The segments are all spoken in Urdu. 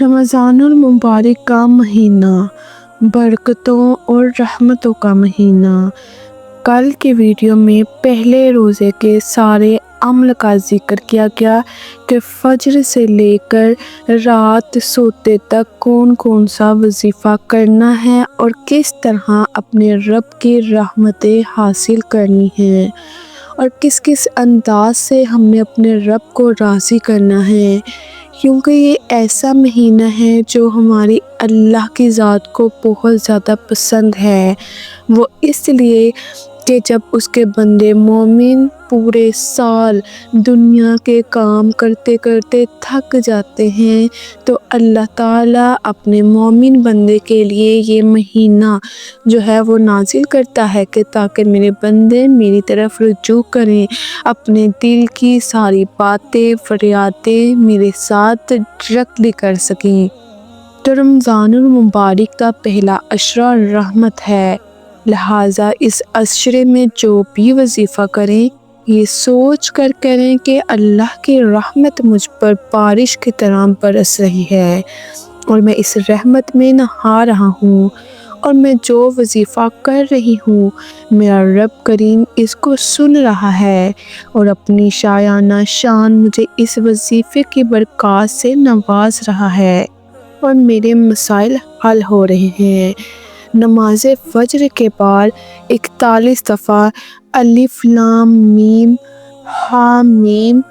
رمضان المبارک کا مہینہ، برکتوں اور رحمتوں کا مہینہ۔ کل کے ویڈیو میں پہلے روزے کے سارے عمل کا ذکر کیا گیا کہ فجر سے لے کر رات سوتے تک کون کون سا وظیفہ کرنا ہے اور کس طرح اپنے رب کی رحمتیں حاصل کرنی ہیں، اور کس کس انداز سے ہم نے اپنے رب کو راضی کرنا ہے، کیونکہ یہ ایسا مہینہ ہے جو ہماری اللہ کی ذات کو بہت زیادہ پسند ہے۔ وہ اس لیے کہ جب اس کے بندے مومن پورے سال دنیا کے کام کرتے کرتے تھک جاتے ہیں تو اللہ تعالیٰ اپنے مومن بندے کے لیے یہ مہینہ جو ہے وہ نازل کرتا ہے کہ تاکہ میرے بندے میری طرف رجوع کریں، اپنے دل کی ساری باتیں فریادیں میرے ساتھ ڈائریکٹلی کر سکیں۔ تو رمضان المبارک کا پہلا عشرہ رحمت ہے، لہٰذا اس عشرے میں جو بھی وظیفہ کریں یہ سوچ کر کریں کہ اللہ کی رحمت مجھ پر بارش کی طرح برس رہی ہے اور میں اس رحمت میں نہا رہا ہوں، اور میں جو وظیفہ کر رہی ہوں میرا رب کریم اس کو سن رہا ہے اور اپنی شایانہ شان مجھے اس وظیفے کی برکات سے نواز رہا ہے اور میرے مسائل حل ہو رہے ہیں۔ نماز فجر کے بعد 41 دفعہ الف لام میم ہا میم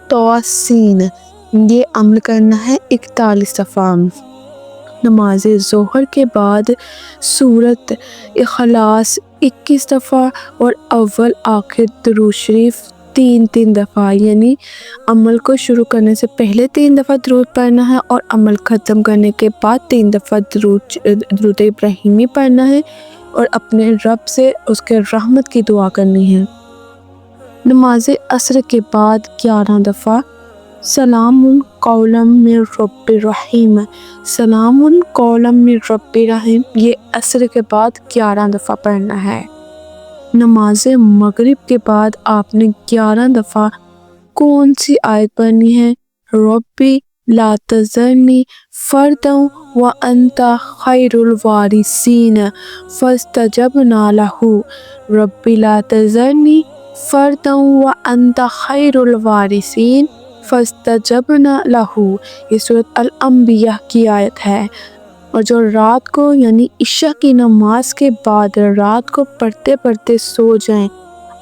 تو سین یہ عمل کرنا ہے 41 دفعہ۔ نماز ظہر کے بعد سورۃ اخلاص 21 دفعہ اور اول آخر درود شریف 3 دفعہ، یعنی عمل کو شروع کرنے سے پہلے 3 دفعہ درود پڑھنا ہے اور عمل ختم کرنے کے بعد 3 دفعہ درود ابراہیمی پڑھنا ہے اور اپنے رب سے اس کے رحمت کی دعا کرنی ہے۔ نماز عصر کے بعد 11 دفعہ سلام قولا من رب رحیم، سلام قولا من رب رحیم یہ عصر کے بعد 11 دفعہ پڑھنا ہے۔ نماز مغرب کے بعد آپ نے 11 دفعہ کون سی آیت پڑھنی ہے؟ ربی لا تذرنی فردا وانت خیر الوارثین فاستجبنا لہ، ربی لا تذرنی فردا وانت خیر الوارثین فاستجبنا لہ، یہ سورۃ الانبیاء کی آیت ہے۔ اور جو رات کو یعنی عشاء کی نماز کے بعد رات کو پڑھتے پڑھتے سو جائیں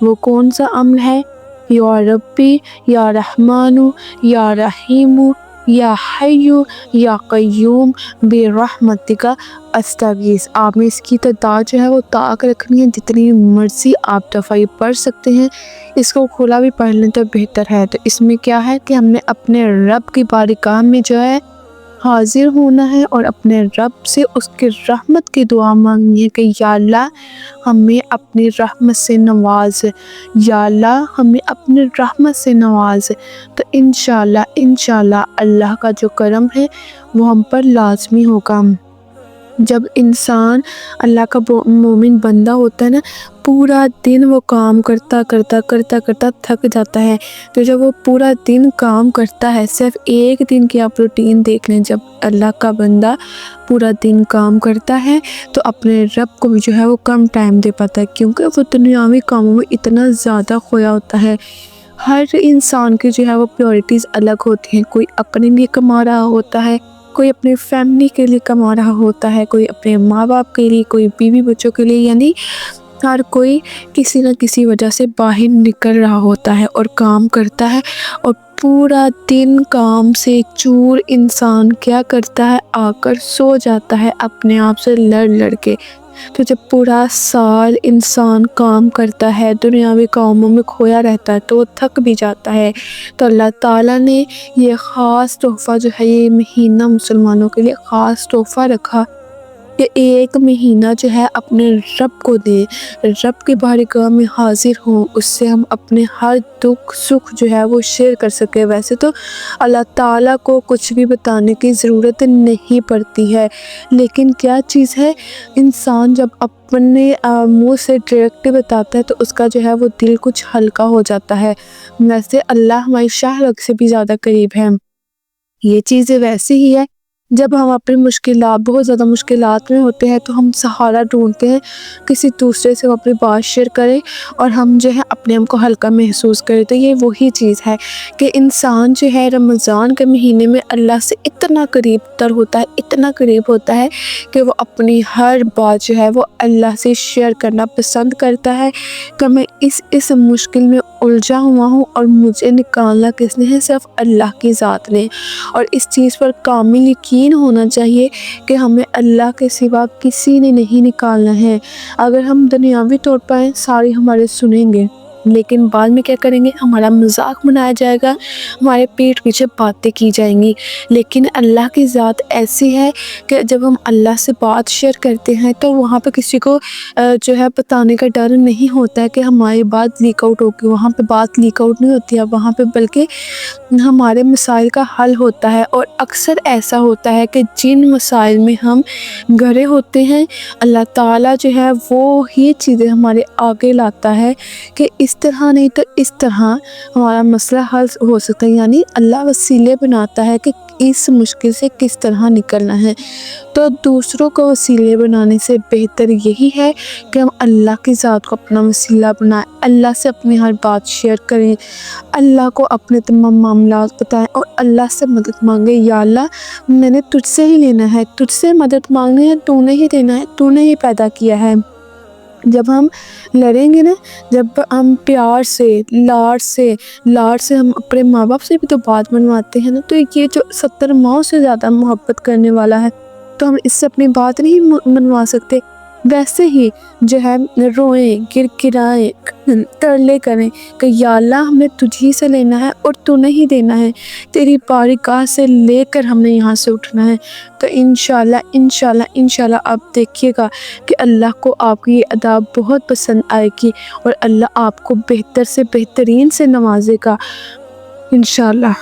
وہ کون سا عمل ہے؟ یا ربی یا رحمان یا رحیم یا حی یا قیوم برحمتک استغیث۔ آپ نے اس کی تعداد جو ہے وہ طاق رکھنی ہے، جتنی مرضی آپ دفعہ پڑھ سکتے ہیں، اس کو کھلا بھی پڑھ لیں تو بہتر ہے۔ تو اس میں کیا ہے کہ ہم نے اپنے رب کی بارگاہ میں جو ہے حاضر ہونا ہے اور اپنے رب سے اس کی رحمت کی دعا مانگنی ہے کہ یا اللہ ہمیں اپنی رحمت سے نواز، یا اللہ ہمیں اپنی رحمت سے نواز۔ تو انشاءاللہ اللہ کا جو کرم ہے وہ ہم پر لازمی ہوگا۔ جب انسان اللہ کا مومن بندہ ہوتا ہے نا، پورا دن وہ کام کرتا تھک جاتا ہے، تو جب وہ پورا دن کام کرتا ہے، صرف ایک دن کی آپ روٹین دیکھ لیں، جب اللہ کا بندہ پورا دن کام کرتا ہے تو اپنے رب کو بھی جو ہے وہ کم ٹائم دے پاتا ہے، کیونکہ وہ دنیاوی کاموں میں اتنا زیادہ کھویا ہوتا ہے۔ ہر انسان کی جو ہے وہ پریورٹیز الگ ہوتی ہیں، کوئی اپنے لیے کما رہا ہوتا ہے، کوئی اپنی فیملی کے لیے کما رہا ہوتا ہے، کوئی اپنے ماں باپ کے لیے، کوئی بیوی بچوں کے لیے، یعنی ہر کوئی کسی نہ کسی وجہ سے باہر نکل رہا ہوتا ہے اور کام کرتا ہے، اور پورا دن کام سے چور انسان کیا کرتا ہے؟ آ کر سو جاتا ہے اپنے آپ سے لڑ کے۔ تو جب پورا سال انسان کام کرتا ہے، دنیاوی کاموں میں کھویا رہتا ہے تو وہ تھک بھی جاتا ہے، تو اللہ تعالیٰ نے یہ خاص تحفہ جو ہے یہ مہینہ مسلمانوں کے لیے خاص تحفہ رکھا کہ ایک مہینہ جو ہے اپنے رب کو دے، رب کی بارگاہ میں حاضر ہوں، اس سے ہم اپنے ہر دکھ سکھ جو ہے وہ شیئر کر سکے۔ ویسے تو اللہ تعالیٰ کو کچھ بھی بتانے کی ضرورت نہیں پڑتی ہے، لیکن کیا چیز ہے، انسان جب اپنے منہ سے ڈائریکٹ بتاتا ہے تو اس کا جو ہے وہ دل کچھ ہلکا ہو جاتا ہے۔ ویسے اللہ ہماری شاہ رگ سے بھی زیادہ قریب ہے، یہ چیز ویسے ہی ہے جب ہم اپنی بہت زیادہ مشکلات میں ہوتے ہیں تو ہم سہارا ڈھونڈتے ہیں کسی دوسرے سے، وہ اپنی بات شیئر کرے اور ہم جو ہے اپنے آپ کو ہلکا محسوس کرے۔ تو یہ وہی چیز ہے کہ انسان جو ہے رمضان کے مہینے میں اللہ سے اتنا قریب تر ہوتا ہے، اتنا قریب ہوتا ہے کہ وہ اپنی ہر بات جو ہے وہ اللہ سے شیئر کرنا پسند کرتا ہے کہ میں اس مشکل میں الجھا ہوا ہوں اور مجھے نکالنا کس نے ہے؟ صرف اللہ کی ذات نے۔ اور اس چیز پر کامل یقین ہونا چاہیے کہ ہمیں اللہ کے سوا کسی نے نہیں نکالنا ہے۔ اگر ہم دنیاوی طور پر ساری ہمارے سنیں گے، لیکن بعد میں کیا کریں گے؟ ہمارا مذاق بنایا جائے گا، ہمارے پیٹ پیچھے باتیں کی جائیں گی۔ لیکن اللہ کی ذات ایسی ہے کہ جب ہم اللہ سے بات شیئر کرتے ہیں تو وہاں پہ کسی کو جو ہے بتانے کا ڈر نہیں ہوتا ہے کہ ہماری بات لیک آؤٹ ہوگی۔ وہاں پہ بات لیک آؤٹ نہیں ہوتی ہے، وہاں پہ بلکہ ہمارے مسائل کا حل ہوتا ہے۔ اور اکثر ایسا ہوتا ہے کہ جن مسائل میں ہم گھرے ہوتے ہیں، اللہ تعالیٰ جو ہے وہ ہی چیزیں ہمارے آگے لاتا ہے کہ اس طرح نہیں تو اس طرح ہمارا مسئلہ حل ہو سکتا ہے۔ یعنی اللہ وسیلے بناتا ہے کہ اس مشکل سے کس طرح نکلنا ہے۔ تو دوسروں کو وسیلے بنانے سے بہتر یہی ہے کہ ہم اللہ کی ذات کو اپنا وسیلہ بنائیں، اللہ سے اپنی ہر بات شیئر کریں، اللہ کو اپنے تمام معاملات بتائیں اور اللہ سے مدد مانگیں۔ یا اللہ، میں نے تجھ سے ہی لینا ہے، تجھ سے مدد مانگنی ہے، تو نے ہی دینا ہے، تو نے ہی پیدا کیا ہے۔ جب ہم لڑیں گے نا، جب ہم پیار سے لاڈ سے ہم اپنے ماں باپ سے بھی تو بات منواتے ہیں نا، تو یہ جو 70 ماؤں سے زیادہ محبت کرنے والا ہے تو ہم اس سے اپنی بات نہیں منوا سکتے؟ ویسے ہی جو ہے روئیں، گڑگڑائیں، ترلے کریں کہ یا اللہ ہمیں تجھی سے لینا ہے اور تو نہیں دینا ہے، تیری بارگاہ سے لے کر ہم نے یہاں سے اٹھنا ہے۔ تو انشاءاللہ آپ دیکھیے گا کہ اللہ کو آپ کی یہ ادا بہت پسند آئے گی اور اللہ آپ کو بہتر سے بہترین سے نوازے گا انشاءاللہ۔